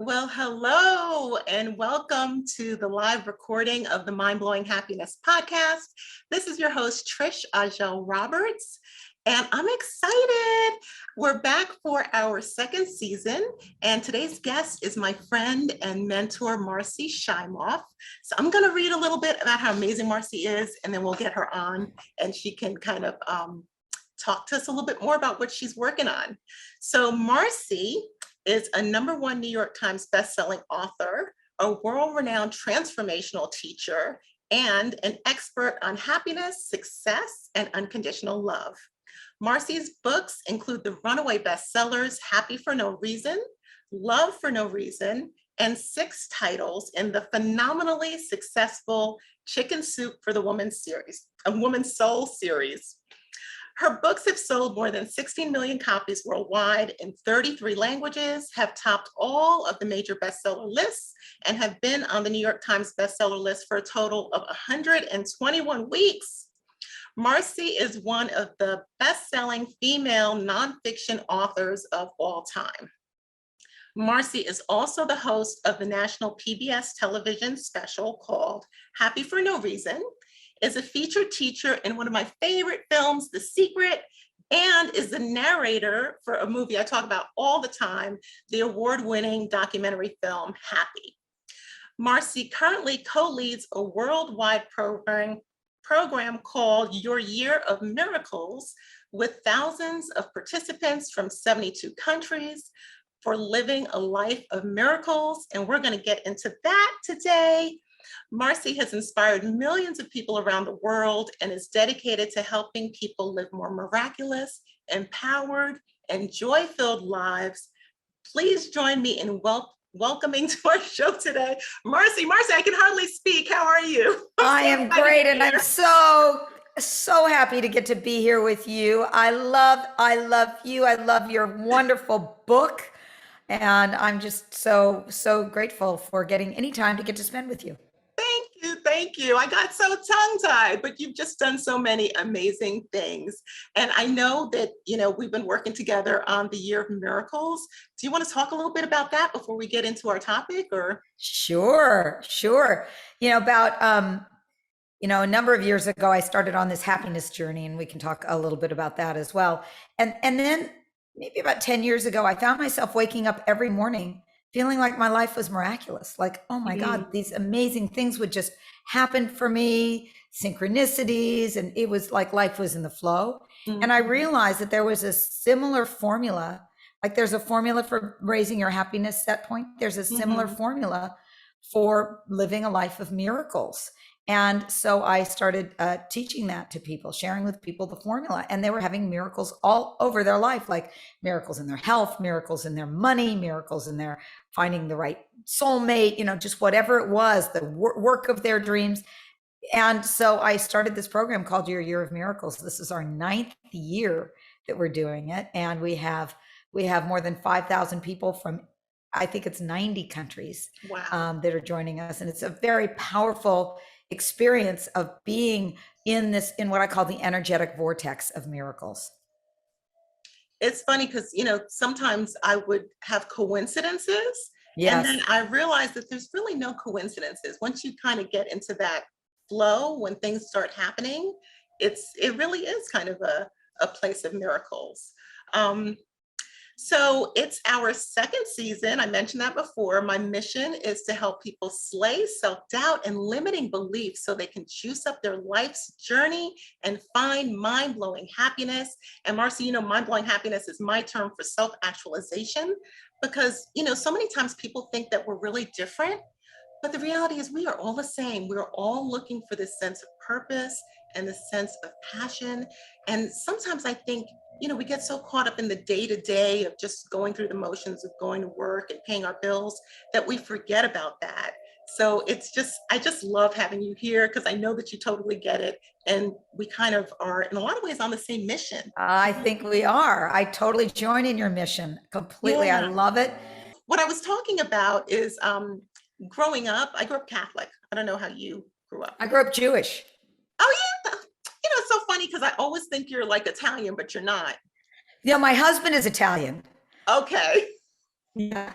Well, hello and welcome to the live recording of the Mind Blowing Happiness podcast. This is your host, Trish Ajel Roberts, and I'm excited. We're back for our second season, and today's guest is my friend and mentor, Marci Shimoff. So I'm going to read a little bit about how amazing Marci is, and then we'll get her on, and she can kind of talk to us a little bit more about what she's working on. So Marci is a #1 New York Times bestselling author, a world-renowned transformational teacher, and an expert on happiness, success, and unconditional love. Marci's books include the runaway bestsellers, Happy for No Reason, Love for No Reason, and 6 titles in the phenomenally successful Chicken Soup for the Woman's series, a Woman's Soul series. Her books have sold more than 16 million copies worldwide in 33 languages, have topped all of the major bestseller lists, and have been on the New York Times bestseller list for a total of 121 weeks. Marci is one of the best-selling female nonfiction authors of all time. Marci is also the host of the national PBS television special called Happy for No Reason, is a featured teacher in one of my favorite films, The Secret, and is the narrator for a movie I talk about all the time, the award-winning documentary film, Happy. Marci currently co-leads a worldwide program called Your Year of Miracles with thousands of participants from 72 countries for living a life of miracles. And we're going to get into that today. Marci has inspired millions of people around the world and is dedicated to helping people live more miraculous, empowered, and joy-filled lives. Please join me in welcoming to our show today, Marci. Marci, I can hardly speak. How are you? I am great, and I'm so happy to get to be here with you. I love you. I love your wonderful book, and I'm just so grateful for getting any time to get to spend with you. Thank you. I got so tongue-tied, but you've just done so many amazing things. And I know that, we've been working together on the Year of Miracles. Do you want to talk a little bit about that before we get into our topic, or? Sure. About, a number of years ago, I started on this happiness journey, and we can talk a little bit about that as well. And then maybe about 10 years ago, I found myself waking up every morning feeling like my life was miraculous. Like, oh my God, these amazing things would just happen for me, synchronicities. And it was like life was in the flow. And I realized that there was a similar formula. Like there's a formula for raising your happiness set point. There's a similar formula for living a life of miracles. And so I started teaching that to people, sharing with people the formula, and they were having miracles all over their life, like miracles in their health, miracles in their money, miracles in their finding the right soulmate, just whatever it was, the work of their dreams. And so I started this program called Your Year of Miracles. This is our 9th year that we're doing it. And we have more than 5,000 people from, I think it's 90 countries. Wow. That are joining us. And it's a very powerful experience of being in what I call the energetic vortex of miracles. It's funny because, sometimes I would have coincidences. Yes. And then I realized that there's really no coincidences. Once you kind of get into that flow, when things start happening, it really is kind of a place of miracles. So it's our second season. I mentioned that before. My mission is to help people slay self-doubt and limiting beliefs so they can juice up their life's journey and find mind-blowing happiness. And Marci, mind-blowing happiness is my term for self-actualization because, so many times people think that we're really different, but the reality is we are all the same. We're all looking for this sense of purpose and the sense of passion. And sometimes I think, we get so caught up in the day-to-day of just going through the motions of going to work and paying our bills that we forget about that. So I just love having you here because I know that you totally get it. And we kind of are in a lot of ways on the same mission. I think we are. I totally join in your mission completely. Yeah. I love it. What I was talking about is growing up, I grew up Catholic. I don't know how you grew up. I grew up Jewish. Oh yeah. It's so funny because I always think you're like Italian, but you're not. Yeah, my husband is Italian. Okay. Yeah.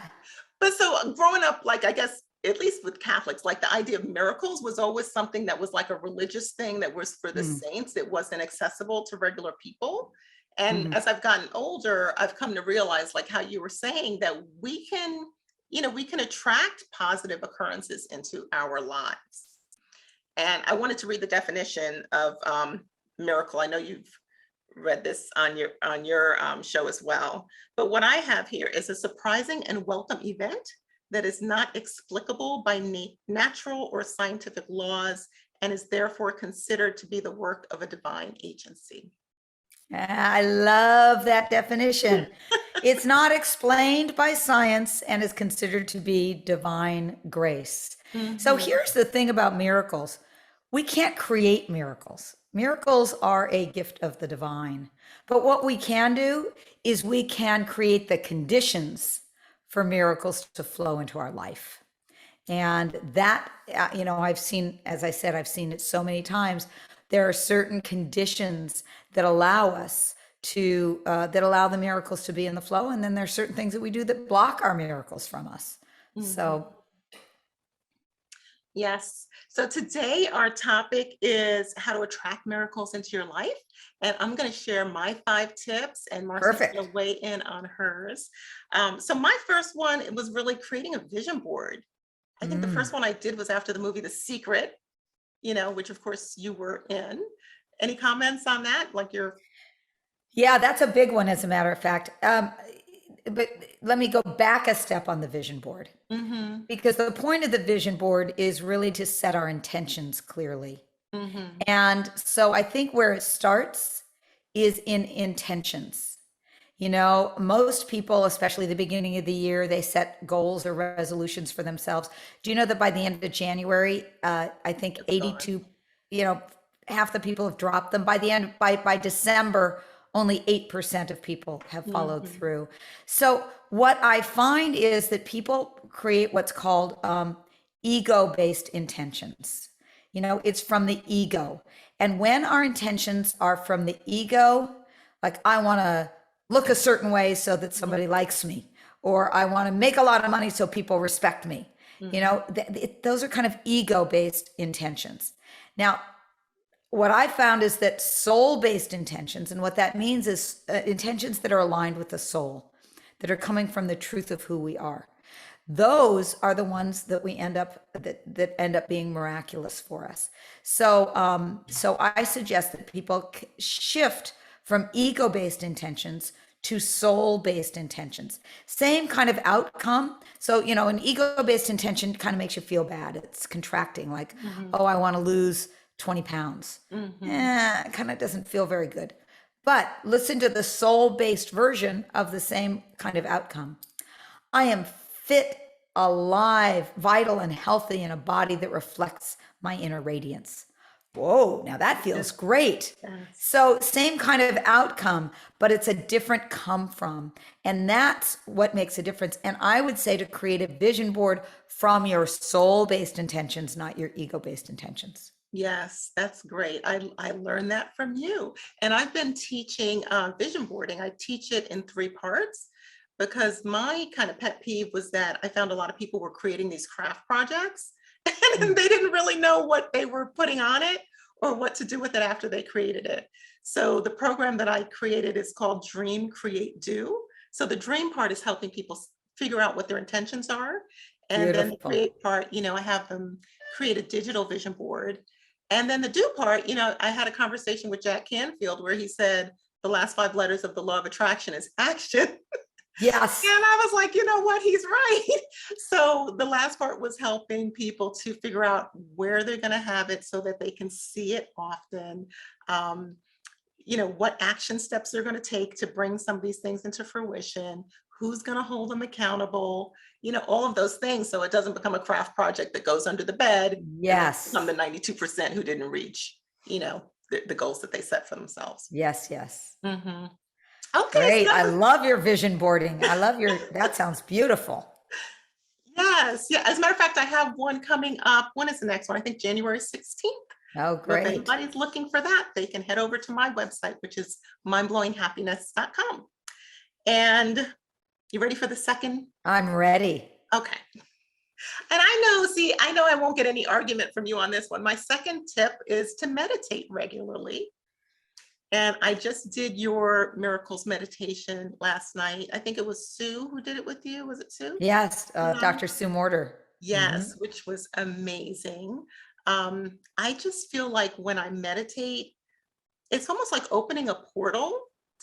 But so growing up, like, I guess, at least with Catholics, like the idea of miracles was always something that was like a religious thing that was for the Mm, saints. It wasn't accessible to regular people. And mhm. as I've gotten older, I've come to realize, like how you were saying, that we can, we can attract positive occurrences into our lives. And I wanted to read the definition of miracle. I know you've read this on your show as well. But what I have here is a surprising and welcome event that is not explicable by natural or scientific laws and is therefore considered to be the work of a divine agency. I love that definition. It's not explained by science and is considered to be divine grace. So Mhm. here's the thing about miracles. We can't create miracles. Miracles are a gift of the divine. But what we can do is we can create the conditions for miracles to flow into our life. And that, I've seen, as I said, I've seen it so many times. There are certain conditions that allow us that allow the miracles to be in the flow. And then there's certain things that we do that block our miracles from us. Mhm. So Yes. So today our topic is how to attract miracles into your life. And I'm going to share my 5 tips, and Marcy's going perfect. to weigh in on hers. So my first one, it was really creating a vision board. I think the Mm. first one I did was after the movie The Secret, which of course you were in. Any comments on that? Like your Yeah, that's a big one, as a matter of fact. But let me go back a step on the vision board, mm-hmm, because the point of the vision board is really to set our intentions clearly. mm-hmm, And so I think where it starts is in intentions. Most people, especially the beginning of the year, they set goals or resolutions for themselves. Do you know that by the end of January, I think it's gone. 82, you know, half the people have dropped them. By December, only 8% of people have followed Mm-hmm, through. So what I find is that people create what's called ego-based intentions. It's from the ego. And when our intentions are from the ego, like I want to look a certain way so that somebody likes me, or I want to make a lot of money so people respect me. mm-hmm, Those are kind of ego based intentions. Now, what I found is that soul based intentions, and what that means is intentions that are aligned with the soul, that are coming from the truth of who we are. Those are the ones that we that end up being miraculous for us. So I suggest that people shift from ego based intentions to soul based intentions. Same kind of outcome. So, an ego based intention kind of makes you feel bad. It's contracting, like, mm-hmm, oh, I want to lose 20 pounds. mm-hmm. It kind of doesn't feel very good. But listen to the soul based version of the same kind of outcome. I am fit, alive, vital, and healthy in a body that reflects my inner radiance. Whoa, now that Yes, feels great. yes. So, same kind of outcome, but it's a different come from. And that's what makes a difference. And I would say to create a vision board from your soul based intentions, not your ego based intentions. Yes, that's great. I learned that from you. And I've been teaching vision boarding. I teach it in 3 parts because my kind of pet peeve was that I found a lot of people were creating these craft projects and Mm. they didn't really know what they were putting on it or what to do with it after they created it. So the program that I created is called Dream, Create, Do. So the dream part is helping people figure out what their intentions are. And then the Beautiful. create part, I have them create a digital vision board, and then the do part, I had a conversation with Jack Canfield where he said the last 5 letters of the law of attraction is action. And Yes. I was like, you know what? He's right. So the last part was helping people to figure out where they're going to have it so that they can see it often. Um, what action steps they're going to take to bring some of these things into fruition, who's going to hold them accountable, all of those things. So it doesn't become a craft project that goes under the bed and then become Yes. the 92% who didn't reach, the goals that they set for themselves. Yes. Yes. Hmm. Okay, Great. I so love your vision boarding. That sounds beautiful. yes, yeah. As a matter of fact, I have one coming up. When is the next one? I think January 16th. Oh, So if great. anybody's looking for that, they can head over to my website, which is mindblowinghappiness.com. And You ready for the second? I'm ready. Okay. And I know I won't get any argument from you on this one. My second tip is to meditate regularly. And I just did your miracles meditation last night. I think it was Sue who did it with you. Was it Sue? Yes, No. Dr. Sue Morter. Yes, which was amazing. I just feel like when I meditate, it's almost like opening a portal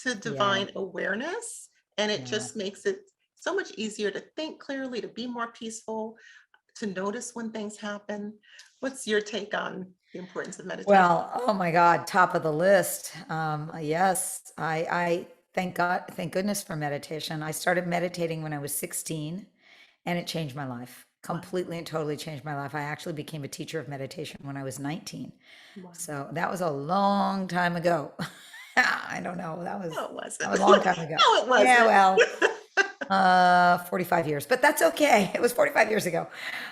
to Yeah, divine awareness. And it yeah. just makes it so much easier to think clearly, to be more peaceful, to notice when things happen. What's your take on the importance of meditation? Well, oh my God, top of the list. Yes, I thank God, thank goodness for meditation. I started meditating when I was 16 and it changed my life, Wow. completely and totally changed my life. I actually became a teacher of meditation when I was 19. Wow. So that was a long time ago. I don't know. No, it wasn't. That was a long time ago. No, it Yeah, wasn't. well, 45 years, but that's okay. It was 45 years ago.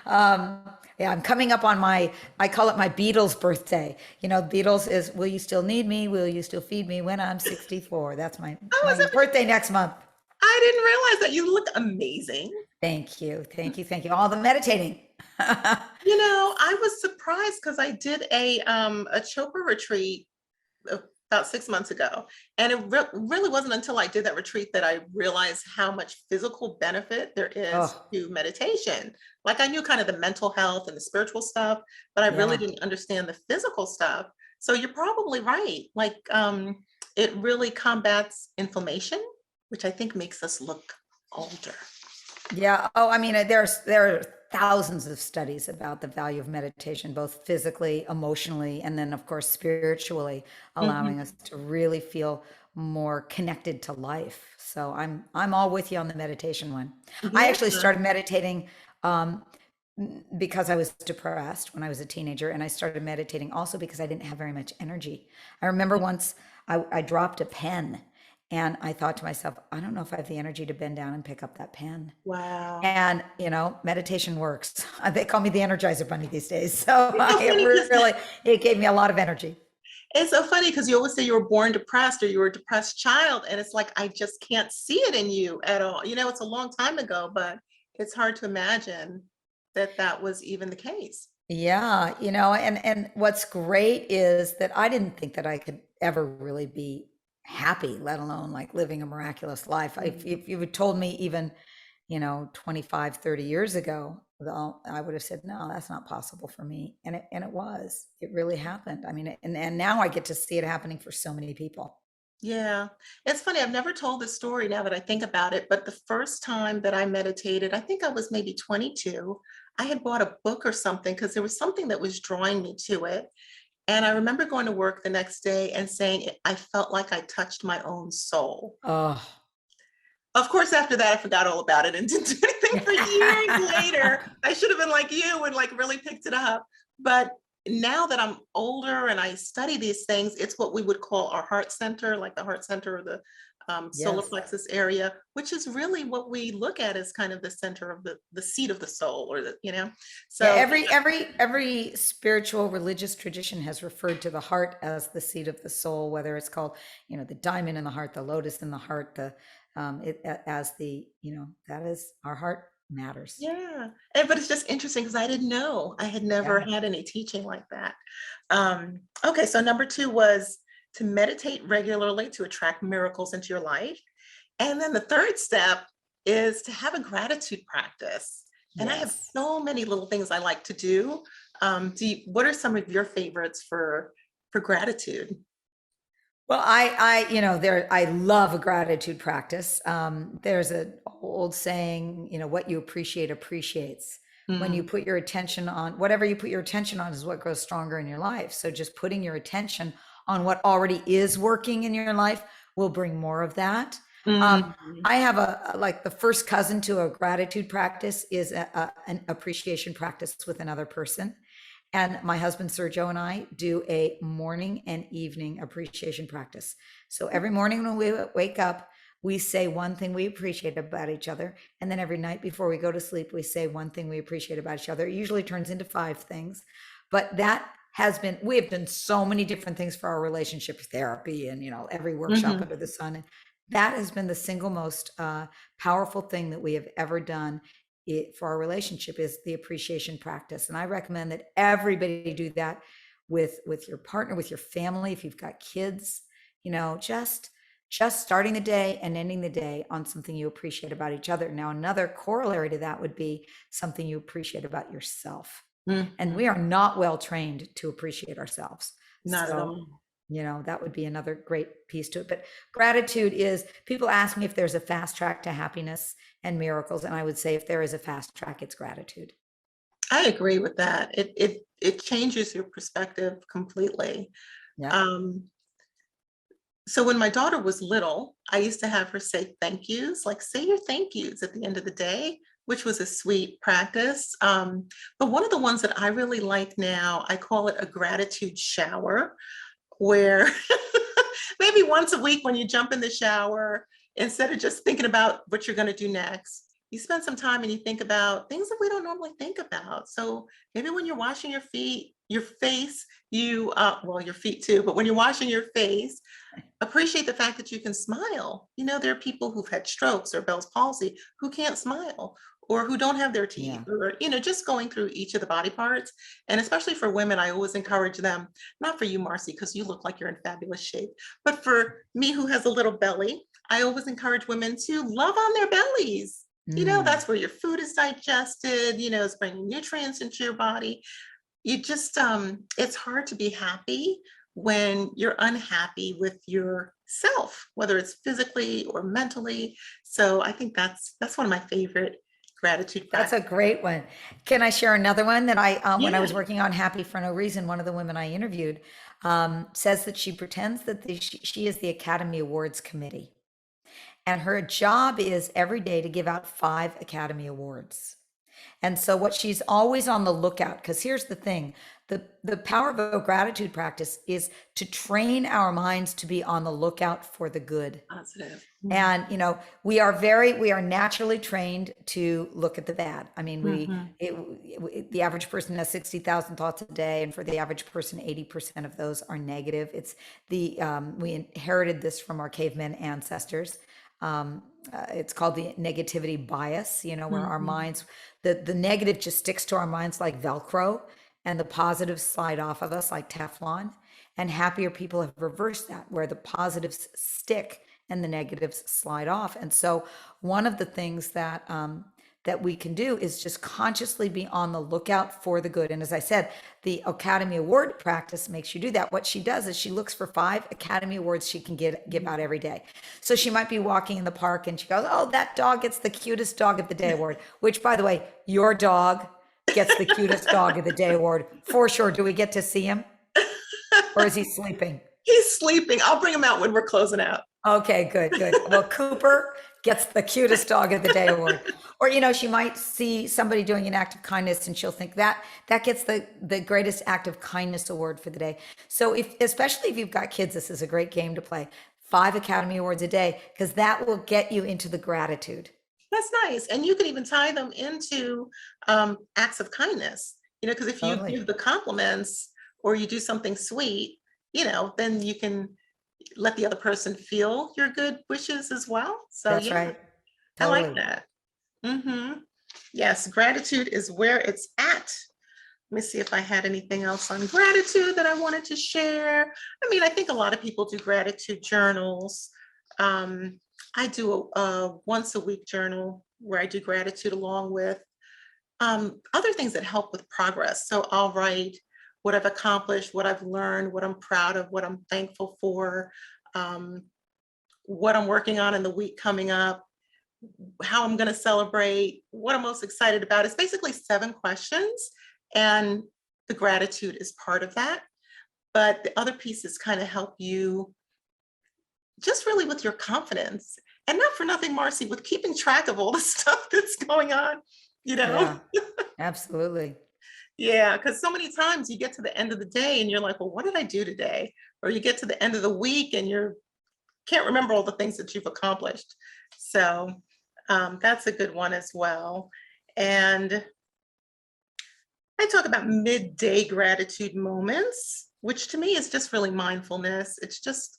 Yeah, I'm coming up on I call it my Beatles birthday. You know, Beatles is, will you still need me? Will you still feed me when I'm 64? That's Oh, is my that, birthday next month. I didn't realize that. You look amazing. Thank you. Thank you. Thank you. All the meditating. I was surprised because I did a Chopra retreat about 6 months ago, and it really wasn't until I did that retreat that I realized how much physical benefit there is Oh, to meditation. Like I knew kind of the mental health and the spiritual stuff, but I really yeah. didn't understand the physical stuff. So you're probably right. Like it really combats inflammation, which I think makes us look older. Yeah. Oh, I mean, there are thousands of studies about the value of meditation, both physically, emotionally, and then of course spiritually, allowing us Mhm. to really feel more connected to life. So I'm all with you on the meditation one. I Yeah. actually started meditating um, because I was depressed when I was a teenager, and I started meditating also because I didn't have very much energy. I remember once I dropped a pen. And I thought to myself, I don't know if I have the energy to bend down and pick up that pen. Wow. And, meditation works. They call me the Energizer Bunny these days. So It's so funny because it gave me a lot of energy. you always say you were born depressed or you were a depressed child. And it's like, I just can't see it in you at all. It's a long time ago, but it's hard to imagine that that was even the case. Yeah, and what's great is that I didn't think that I could ever really be happy, let alone like living a miraculous life. Mhm. If you had told me even, 25, 30 years ago, well, I would have said, no, that's not possible for me. And it was. It really happened. I mean, and now I get to see it happening for so many people. Yeah. It's funny. I've never told this story now that I think about it, but the first time that I meditated, I think I was maybe 22. I had bought a book or something because there was something that was drawing me to it. And I remember going to work the next day and saying, I felt like I touched my own soul. Oh. Of course, after that, I forgot all about it and didn't do anything for years later. I should have been like you and like really picked it up. But now that I'm older and I study these things, it's what we would call our heart center, like the heart center or the solar Yes. plexus area, which is really what we look at as kind of the center of the seat of the soul, or Yeah, So every spiritual religious tradition has referred to the heart as the seat of the soul, whether it's called, the diamond in the heart, the lotus in the heart, as the, that is our heart matters. yeah, but it's just interesting because I didn't know. I had never Yeah. had any teaching like that. Okay, so number two was to meditate regularly to attract miracles into your life. And then the third step is to have a gratitude practice. And I have Yes. so many little things I like to do. What are some of your favorites for gratitude? Well, I love a gratitude practice. There's an old saying, what you appreciate appreciates. When you Mm, put your attention on whatever you put your attention on is what grows stronger in your life. So just putting your attention on what already is working in your life will bring more of that. Um, mm, I have like the first cousin to a gratitude practice is an appreciation practice with another person. And my husband Sergio and I do a morning and evening appreciation practice. So every morning when we wake up, we say one thing we appreciate about each other. And then every night before we go to sleep, we say one thing we appreciate about each other. It usually turns into five things. But we have done so many different things for our relationship therapy and, every workshop mhm. under the sun. that has been the single most powerful thing that we have ever done for our relationship, is the appreciation practice. And I recommend that everybody do that with your partner, with your family, if you've got kids, just starting the day and ending the day on something you appreciate about each other. Now, another corollary to that would be something you appreciate about yourself. Mm-hmm. And we are not well trained to appreciate ourselves. Not at So, all. that would be another great piece to it. But gratitude is, people ask me if there's a fast track to happiness and miracles. And I would say if there is a fast track, it's gratitude. I agree with that. It changes your perspective completely. Yeah. So when my daughter was little, I used to have her say thank yous, like say your thank yous at the end of the day, which was a sweet practice. But one of the ones that I really like now, I call it a gratitude shower, where maybe once a week when you jump in the shower, instead of just thinking about what you're going to do next, you spend some time and you think about things that we don't normally think about. So maybe when you're washing your face, well, your feet too, but when you're washing your face, appreciate the fact that you can smile. There are people who've had strokes or Bell's palsy who can't smile, or who don't have their teeth, Yeah. or, just going through each of the body parts. And especially for women, I always encourage them, not for you, Marci, because you look like you're in fabulous shape, but for me who has a little belly, I always encourage women to love on their bellies. That's where your food is digested, it's bringing nutrients into your body. You just, it's hard to be happy when you're unhappy with yourself, whether it's physically or mentally. So I think that's one of my favorite gratitude That's a practices. great one. Can I share another one that when I Yeah. was working on Happy for No Reason, one of the women I interviewed says that she pretends that she is the Academy Awards committee. And her job is every day to give out 5 Academy Awards. And so what she's always on the lookout, because here's the thing, the power of a gratitude practice is to train our minds to be on the lookout for the good. Positive. And we are naturally trained to look at the bad. I mean, the average person has 60,000 thoughts a day, and for the average person, 80% of those are negative. It's we inherited this from our caveman ancestors. It's called the negativity bias, where our minds, the negative just sticks to our minds like Velcro, and the positives slide off of us like Teflon. And happier people have reversed that, where the positives stick and the negatives slide off. And so one of the things that that we can do is just consciously be on the lookout for the good. And as I said, the Academy Award practice makes you do that. What she does is she looks for 5 Academy Awards she can give out every day. So she might be walking in the park and she goes, oh, that dog gets the cutest dog of the day award, which, by the way, your dog gets the cutest dog of the day award for sure. Do we get to see him, or is he sleeping? He's sleeping. I'll bring him out when we're closing out. Okay, good. Well, Cooper gets the cutest dog of the day award. Or, she might see somebody doing an act of kindness and she'll think that gets the greatest act of kindness award for the day. So especially if you've got kids, this is a great game to play. 5 Academy Awards a day, because that will get you into the gratitude. That's nice. And you can even tie them into acts of kindness, because if you Totally. give the compliments or you do something sweet, then you can let the other person feel your good wishes as well. So That's yeah, right. I like Totally. that. Yes, gratitude is where it's at. Let me see if I had anything else on gratitude that I wanted to share. I think a lot of people do gratitude journals. I do a once a week journal where I do gratitude along with other things that help with progress. So I'll write what I've accomplished, what I've learned, what I'm proud of, what I'm thankful for, what I'm working on in the week coming up, how I'm going to celebrate, what I'm most excited about. It's basically 7 questions, and the gratitude is part of that. But the other pieces kind of help you just really with your confidence, and not for nothing, Marci, with keeping track of all the stuff that's going on, Yeah, absolutely. Yeah, because so many times you get to the end of the day and you're like, well, what did I do today? Or you get to the end of the week and you can't remember all the things that you've accomplished. So that's a good one as well. And I talk about midday gratitude moments, which to me is just really mindfulness. It's just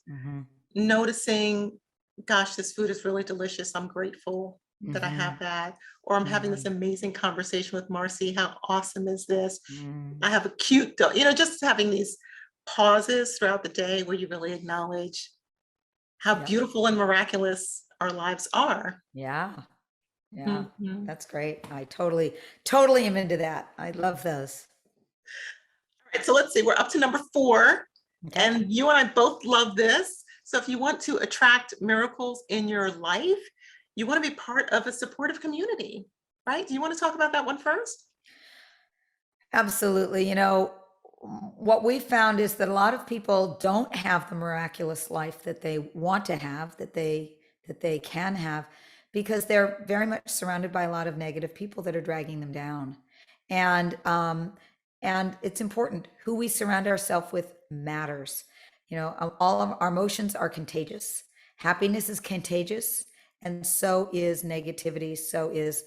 noticing gosh, this food is really delicious. I'm grateful that I have that. Or I'm having this amazing conversation with Marci. How awesome is this? I have a cute dog, just having these pauses throughout the day where you really acknowledge how beautiful and miraculous our lives are. Yeah. Yeah. Mhm. That's great. I totally am into that. I love those. All right, so let's see, we're up to number 4. Okay. And you and I both love this. So if you want to attract miracles in your life, you want to be part of a supportive community, right? Do you want to talk about that one first? Absolutely. What we found is that a lot of people don't have the miraculous life that they want to have, that they can have, because they're very much surrounded by a lot of negative people that are dragging them down. And it's important. Who we surround ourselves with matters. All of our emotions are contagious. Happiness is contagious, and so is negativity. So is,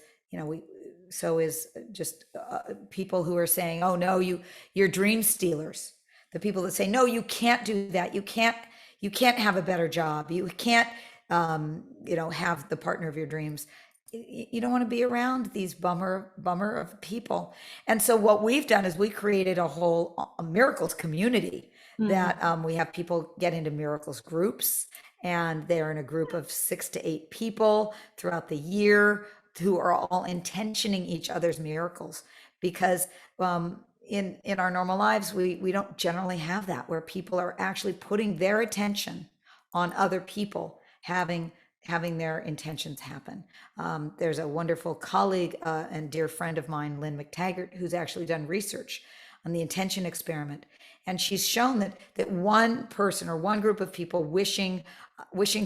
so is just people who are saying, "Oh no, you're dream stealers." The people that say, "No, you can't do that. You can't have a better job. You can't, have the partner of your dreams." You don't want to be around these bummer of people. And so what we've done is we created a miracles community that we have people get into miracles groups, and they're in a group of 6 to 8 people throughout the year who are all intentioning each other's miracles, because in our normal lives we don't generally have that, where people are actually putting their attention on other people having their intentions happen. There's a wonderful colleague and dear friend of mine, Lynn McTaggart, who's actually done research on the intention experiment, and she's shown that one person or one group of people wishing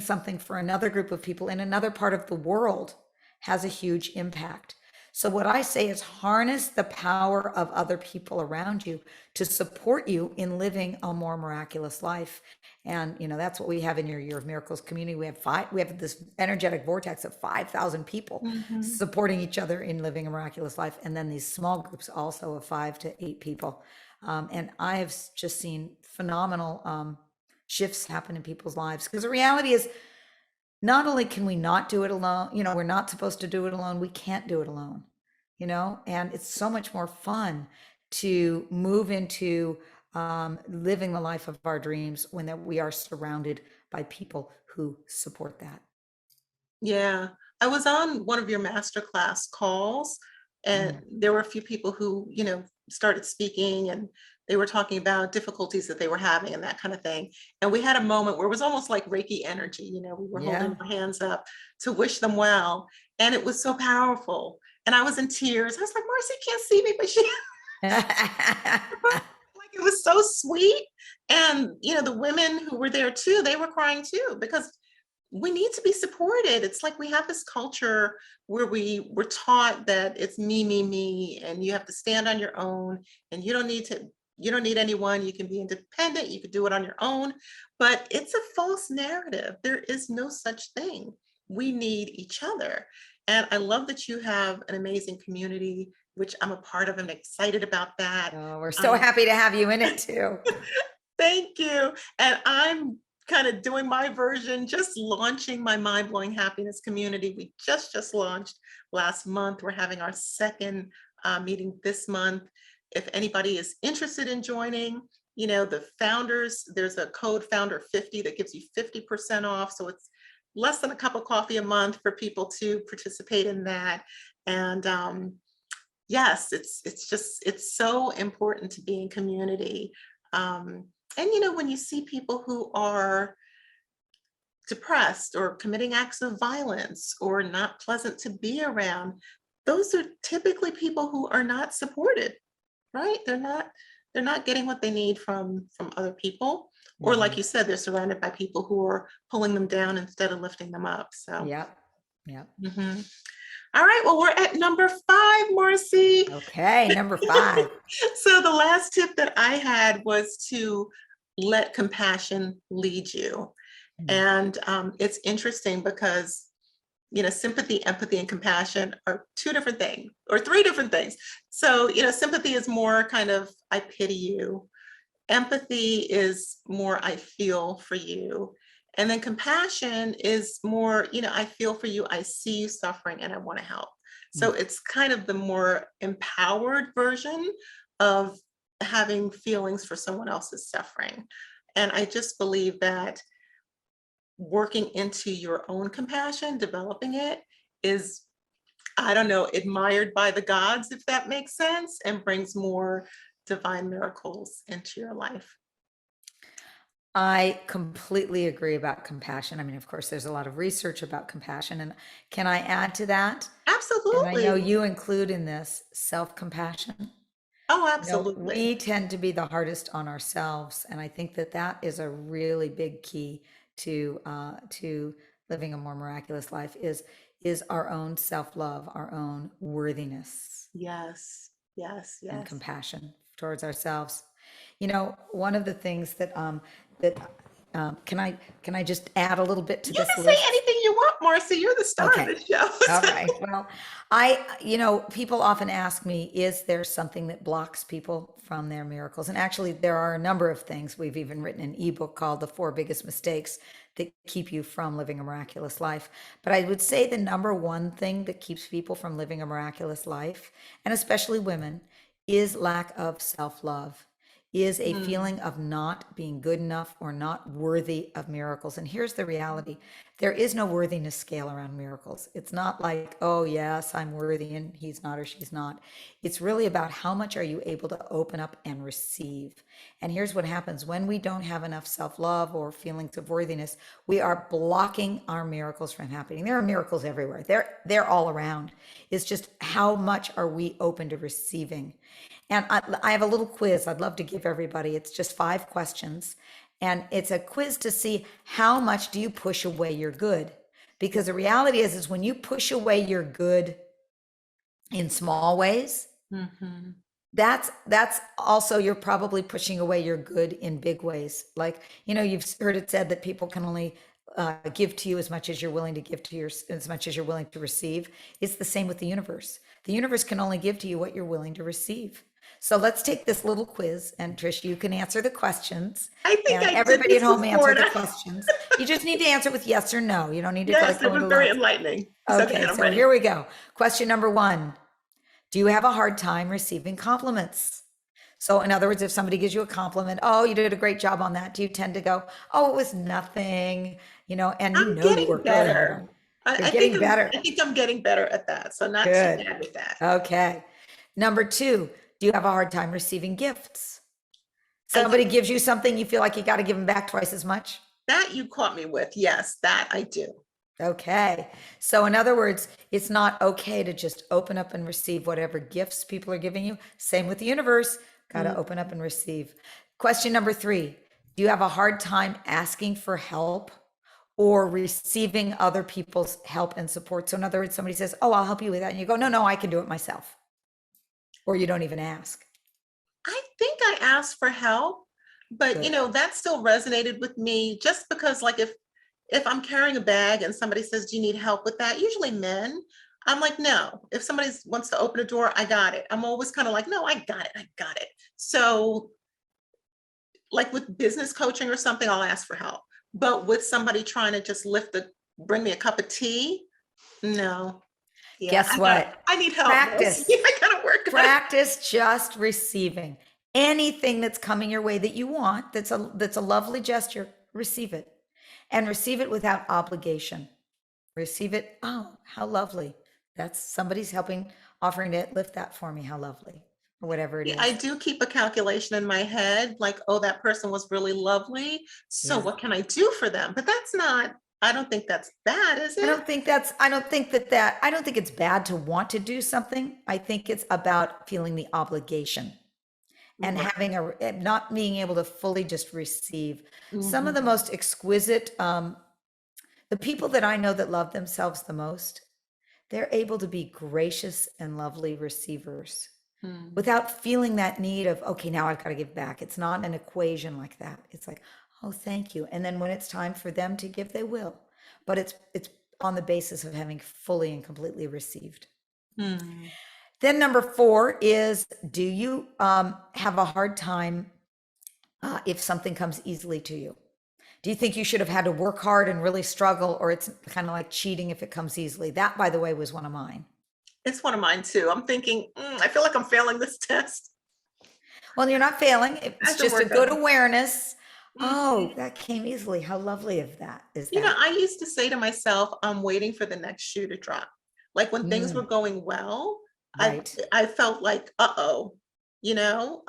something for another group of people in another part of the world has a huge impact. So what I say is harness the power of other people around you to support you in living a more miraculous life. And that's what we have in your Year of Miracles community. We have this energetic vortex of 5,000 people supporting each other in living a miraculous life, and then these small groups also of 5 to 8 people. And I have just seen phenomenal shifts happen in people's lives, because the reality is, not only can we not do it alone, we're not supposed to do it alone, we can't do it alone, and it's so much more fun to move into living the life of our dreams when that we are surrounded by people who support that. Yeah, I was on one of your masterclass calls, and there were a few people who, started speaking, and they were talking about difficulties that they were having and that kind of thing. And we had a moment where it was almost like Reiki energy, we were holding our hands up to wish them well. And it was so powerful. And I was in tears. I was like, Marci can't see me, but she like, it was so sweet. And, the women who were there too, they were crying too, because we need to be supported. It's like we have this culture where we were taught that it's me, me, me, and you have to stand on your own, and you don't need anyone. You can be independent. You can do it on your own. But it's a false narrative. There is no such thing. We need each other. And I love that you have an amazing community, which I'm a part of. I'm excited about that. Oh, we're so happy to have you in it too. Thank you. And I'm kind of doing my version, just launching my mind-blowing happiness community. We just launched last month. We're having our second meeting this month. If anybody is interested in joining, the founders, there's a code founder 50 that gives you 50% off. So it's less than a cup of coffee a month for people to participate in that. And yes, it's so important to be in community. And when you see people who are depressed or committing acts of violence or not pleasant to be around, those are typically people who are not supported, right? They're not getting what they need from other people. Or like you said, they're surrounded by people who are pulling them down instead of lifting them up. So yeah. All right, well, we're at number 5, Marci. Okay, number 5. So the last tip that I had was to let compassion lead you. And it's interesting because, sympathy, empathy, and compassion are 2 different things or 3 different things. So, sympathy is more kind of, I pity you. Empathy is more, I feel for you. And then compassion is more, I feel for you, I see you suffering, and I want to help. So it's kind of the more empowered version of having feelings for someone else's suffering. And I just believe that working into your own compassion, developing it, is, I don't know, admired by the gods, if that makes sense, and brings more divine miracles into your life. I completely agree about compassion. I mean, of course, there's a lot of research about compassion. And can I add to that? And I know Absolutely. you include in this self-compassion. Oh, We absolutely. tend to be the hardest on ourselves, and I think that that is a really big key to living a more miraculous life is our own self-love, our own worthiness Yes, yes, and yes. compassion towards ourselves. One of the things that can I just add a little bit to You this can say list? anything you want, Marcy. You're the star of Okay. the show. All right. Well, people often ask me, is there something that blocks people from their miracles? And actually, there are a number of things. We've even written an ebook called The Four Biggest Mistakes that keep you from living a miraculous life. But I would say the number one thing that keeps people from living a miraculous life, and especially women, is lack of self-love, is a Mm, feeling of not being good enough or not worthy of miracles. And here's the reality: there is no worthiness scale around miracles. It's not like, oh, yes, I'm worthy and he's not or she's not. It's really about how much are you able to open up and receive. And here's what happens when we don't have enough self love or feelings of worthiness, we are blocking our miracles from happening. There are miracles everywhere, they're all around. It's just how much are we open to receiving. And I have a little quiz I'd love to give everybody. It's just 5 questions. And it's a quiz to see how much do you push away your good. Because the reality is when you push away your good in small ways, mhm. that's also, you're probably pushing away your good in big ways. Like, you've heard it said that people can only give to you as much as you're willing to give to as much as you're willing to receive. It's the same with the universe. The universe can only give to you what you're willing to receive. So let's take this little quiz, and Trish, you can answer the questions, I think and I did everybody at this home answer before. the questions. You just need to answer with yes or no. You don't need to Yes, like it go was into very lots. enlightening. So go ahead, Okay, I'm so ready. here we go. Question number 1. Do you have a hard time receiving compliments? So in other words, if somebody gives you a compliment, oh, you did a great job on that, do you tend to go, oh, it was nothing, and I'm you getting worked really hard on better. it. You're getting I better. think I'm getting better at that. So not too Good. bad with that. Okay. Number 2, do you have a hard time receiving gifts? I Somebody gives you something, you feel like you got to give them back twice as much? That you caught me with. Yes, that I do. Okay. So, in other words, it's not okay to just open up and receive whatever gifts people are giving you. Same with the universe. Got to Mm. open up and receive. Question number 3. Do you have a hard time asking for help or receiving other people's help and support? So, in other words, somebody says, oh, I'll help you with that. And you go, no, no, I can do it myself. Or you don't even ask. I think I asked for help, but Good. that still resonated with me just because like if I'm carrying a bag and somebody says, do you need help with that? Usually men, I'm like, no. If somebody wants to open a door, I got it. I'm always kind of like, no, I got it. I got it. So like with business coaching or something, I'll ask for help. But with somebody trying to just bring me a cup of tea, no. Yeah, Guess what? I need help, Marcy. Practice. I gotta work on it. Practice just receiving anything that's coming your way that you want. That's a lovely gesture. Receive it, and receive it without obligation. Receive it. Oh, how lovely! That's somebody's helping, offering to lift that for me. How lovely, or whatever it Yeah, I is. do keep a calculation in my head, like, oh, that person was really lovely. So Yeah. what can I do for them? But that's not, I don't think that's bad, is it? I don't think it's bad to want to do something. I think it's about feeling the obligation and Right. not being able to fully just receive. Some of the Mhm. most exquisite, the people that I know that love themselves the most, they're able to be gracious and lovely receivers Mm. without feeling that need of, okay, now I've got to give back. It's not an equation like that. It's like, oh, thank you. And then when it's time for them to give, they will. But it's on the basis of having fully and completely received. Mm. Then number 4 is, do you have a hard time if something comes easily to you? Do you think you should have had to work hard and really struggle, or it's kind of like cheating if it comes easily? That, by the way, was one of mine. It's one of mine too. I'm thinking, I feel like I'm failing this test. Well, you're not failing. I It's have to just a work good on it. awareness. Oh, Mhm. that came easily. How lovely of that is You know, that? I used to say to myself, I'm waiting for the next shoe to drop. Like when things were Mm, going well, I right. I felt like, uh-oh, you know,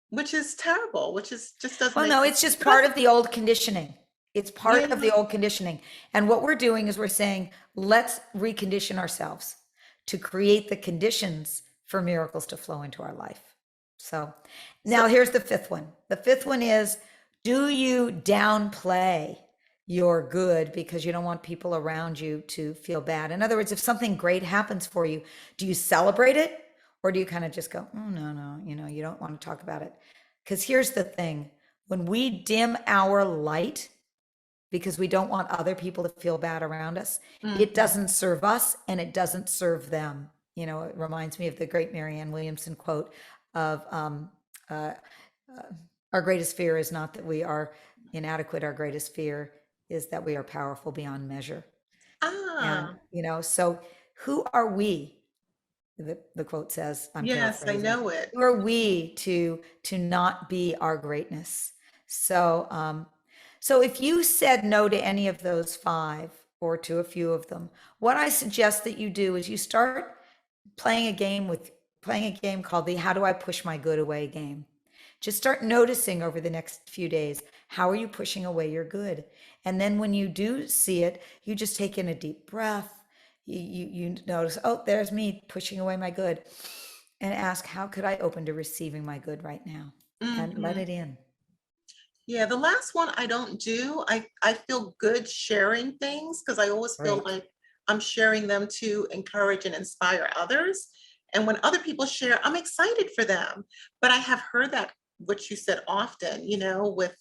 which is terrible, which is just doesn't Well, make no, sense. it's just But part of the old conditioning. It's part of yeah. the old conditioning. And what we're doing is we're saying, let's recondition ourselves to create the conditions for miracles to flow into our life. So So now here's the fifth one. The fifth one is, do you downplay your good because you don't want people around you to feel bad? In other words, if something great happens for you, do you celebrate it? Or do you kind of just go, oh, no, no, you don't want to talk about it? Because here's the thing, when we dim our light because we don't want other people to feel bad around us, it mhm. doesn't serve us and it doesn't serve them. It reminds me of the great Marianne Williamson quote of uh, our greatest fear is not that we are inadequate, our greatest fear is that we are powerful beyond measure. And, Ah, so who are we? The quote says, I'm yes, I paraphrasing, know it. who are we to not be our greatness? So if you said no to any of those five or to a few of them, what I suggest that you do is you start playing a game called the How Do I Push My Good Away game. Just start noticing over the next few days, how are you pushing away your good? And then when you do see it, you just take in a deep breath. You notice, oh, there's me pushing away my good, and ask, how could I open to receiving my good right now? And let Mhm. it in. Yeah, the last one I don't do. I feel good sharing things because I always feel Right. like I'm sharing them to encourage and inspire others. And when other people share, I'm excited for them. But I have heard that what you said often, with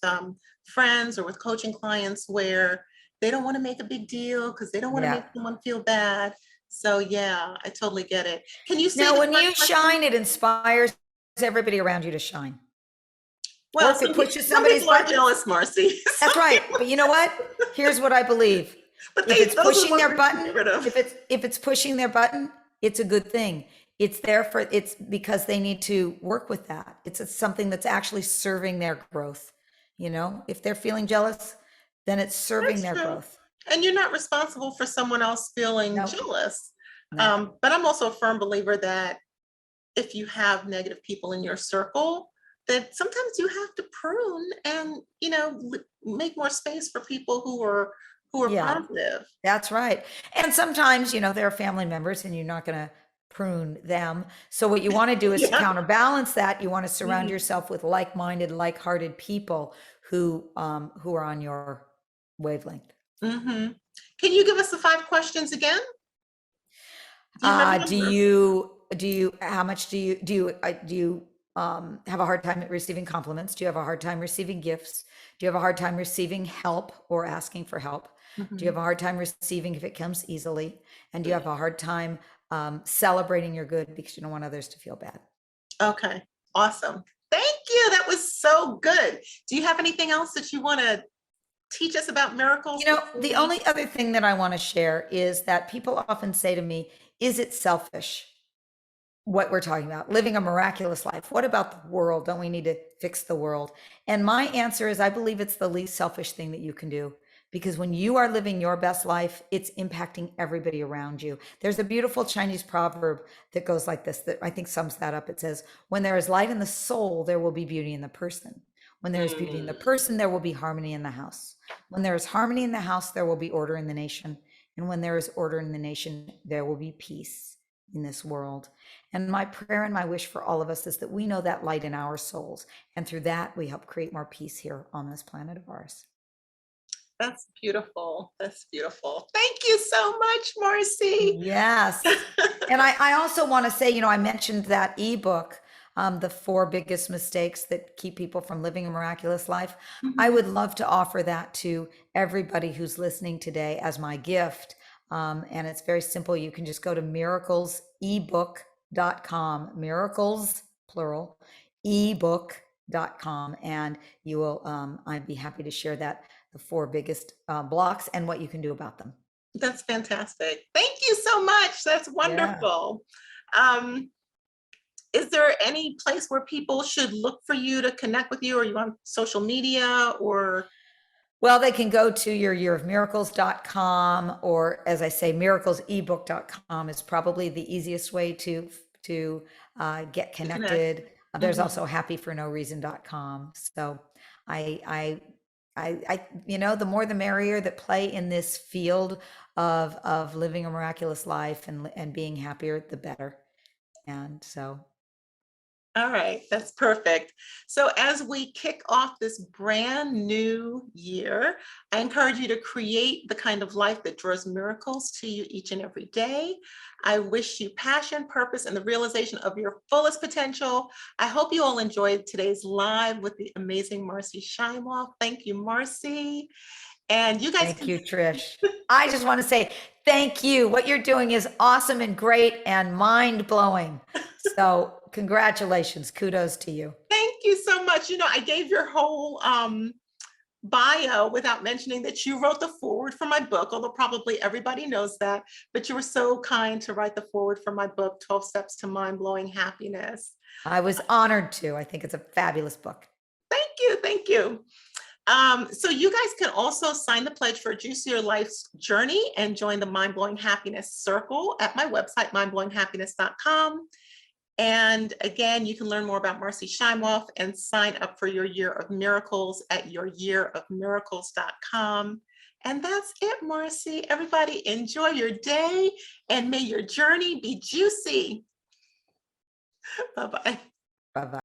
friends or with coaching clients where they don't want to make a big deal because they don't want to Yeah. make someone feel bad. So yeah, I totally get it. Can you say Now, the when five you questions? shine, it inspires everybody around you to shine. Or Well, if it pushes some somebody's people are buttons, jealous, Marcy. that's right. But you know what? Here's what I believe. But If it's those are the pushing ones their we should get button, rid of. if it's pushing their button, it's a good thing. It's because they need to work with that. Something that's actually serving their growth. If they're feeling jealous, then it's serving That's their true. growth. And you're not responsible for someone else feeling No, jealous. no. But I'm also a firm believer that if you have negative people in your circle, that sometimes you have to prune and make more space for people who are Yeah, positive. that's right. And sometimes, there are family members and you're not going to prune them. So what you want to do is to Yeah. counterbalance that, you want to surround Mhm. yourself with like-minded, like-hearted people who are on your wavelength. Mhm. Can you give us the five questions again? Do you Do remember? you how much do you have a hard time receiving compliments? Do you have a hard time receiving gifts? Do you have a hard time receiving help or asking for help? Do you have Mhm. a hard time receiving if it comes easily? And do you have a hard time celebrating your good because you don't want others to feel bad? Okay. Awesome. Thank you. That was so good. Do you have anything else that you want to teach us about miracles before The we? only other thing that I want to share is that people often say to me, is it selfish what we're talking about, living a miraculous life? What about the world? Don't we need to fix the world? And my answer is, I believe it's the least selfish thing that you can do, because when you are living your best life, it's impacting everybody around you. There's a beautiful Chinese proverb that goes like this, that I think sums that up. It says, when there is light in the soul, there will be beauty in the person. When there is beauty in the Mm. person, there will be harmony in the house. When there is harmony in the house, there will be order in the nation. And when there is order in the nation, there will be peace in this world. And my prayer and my wish for all of us is that we know that light in our souls. And through that, we help create more peace here on this planet of ours. That's beautiful. That's beautiful. Thank you so much, Marcy. Yes. And I also want to say, I mentioned that ebook, The Four Biggest Mistakes That Keep People from Living a Miraculous Life. I Mhm. would love to offer that to everybody who's listening today as my gift. And it's very simple. You can just go to miraclesebook.com, miracles, plural, ebook unconditional.com, and you will, I'd be happy to share that, the 4 biggest blocks and what you can do about them. That's fantastic. Thank you so much. That's wonderful. Yeah. Is there any place where people should look for you to connect with you? Or you on social media or? Well, they can go to youryearofmiracles.com, or as I say, miraclesebook.com is probably the easiest way to get connected. There's also happyfornoreason.com. So I, the more the merrier that play in this field of living a miraculous life and being happier, the better. And so. All right, that's perfect. So as we kick off this brand new year, I encourage you to create the kind of life that draws miracles to you each and every day. I wish you passion, purpose, and the realization of your fullest potential. I hope you all enjoyed today's live with the amazing Marci Shimoff. Thank you, Marci. And you guys. Thank you, Trish. I just want to say thank you. What you're doing is awesome and great and mind-blowing. So congratulations. Kudos to you. Thank you so much. I gave your whole bio without mentioning that you wrote the foreword for my book, although probably everybody knows that, but you were so kind to write the foreword for my book, 12 Steps to Mind-Blowing Happiness. I was honored to. I think it's a fabulous book. Thank you. Thank you. So you guys can also sign the pledge for a juicier life's journey and join the Mind-Blowing Happiness Circle at my website, mindblowinghappiness.com. And again, you can learn more about Marci Shimoff and sign up for your Year of Miracles at youryearofmiracles.com. And that's it, Marci. Everybody enjoy your day and may your journey be juicy. Bye-bye. Bye-bye.